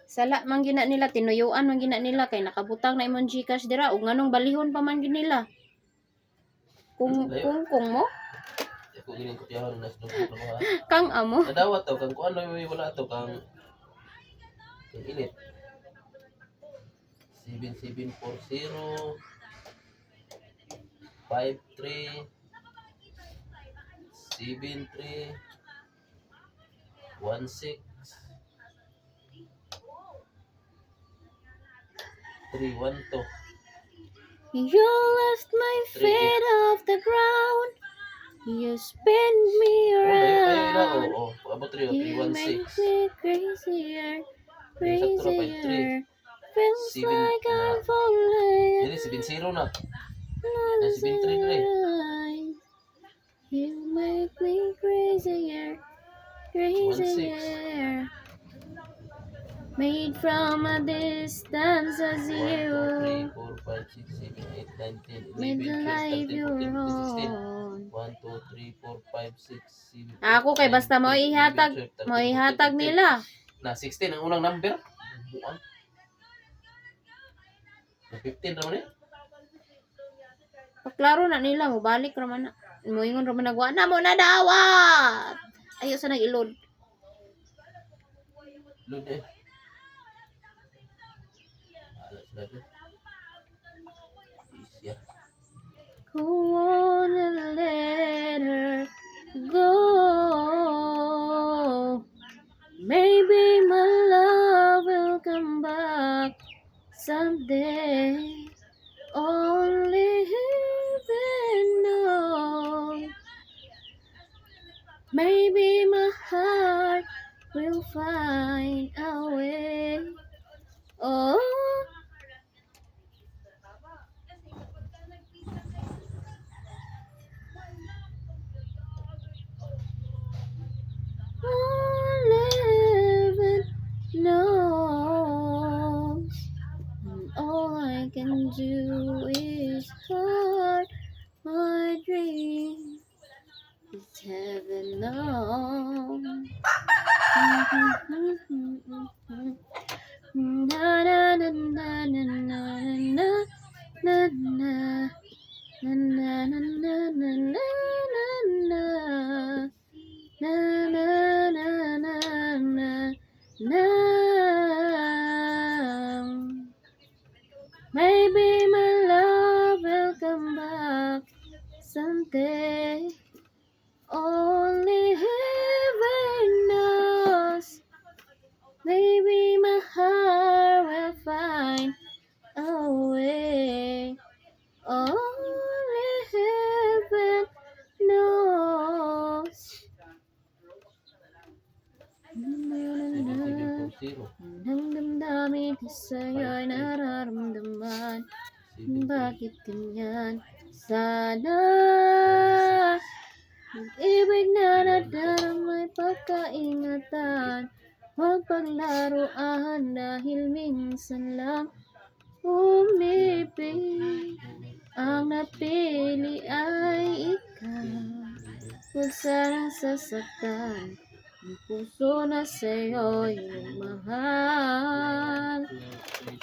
Sala man gina nila, tinuyuan man gina nila kay nakabutang na imong GCash dira ug nganong balihon pa man gid nila. Kung mo Ako gining kopyahon na sa ko ha. kang amo. Nadawat to kang kuan may wala to kang ilit. 7740 53 73 16 312 You lift my feet off the ground. You spin me around. Abot You make 316 me crazier, Sakto na 53 crazier. Feels Seven like I'm na. falling. Dili 70 na. Na 73 na eh. You make me crazier, crazier. Made from a distance as 1, 2, 3, you 4, 5, 6, 7, 8, 9, 10, 11, made 12, life 13, your 14, 15, 16 own. 1, 2, 3, 4, 5, 6, 7, 8, Ako kay 9, basta mo 10, 11, ihatag, 12, mo 13, 14, ihatag 15. nila. Na 16 ang unang number. Buang. Na 15 naman eh. Paklaro na nila, mo balik raman na. Moingon raman nagwa na mo na dawat. Ayo sa nag-ilod. Lud eh. Alas na doon. Isya. Who wanna let her go? Maybe my love will come back someday. Only heaven knows. Maybe my heart will find a way. Oh, only heaven knows. And all I can do is heart my dream. It's heaven knows. Na na na na na na na na na. Na na na na na na na na na na na na na. Maybe my love will come back someday. Only heaven knows. Maybe my heart will find a way. Only heaven knows. 7740. Ang damdamin ko sa'yo'y nararamdaman. Bakit ganyan? Sana mag-ibig na nadarama may pagkaingatan. Huwag paglaruan dahil minsan lang umibig. Ang napili ay ikaw. Huwag sanang sasaktan. Ang puso na sa'yo'y mahal.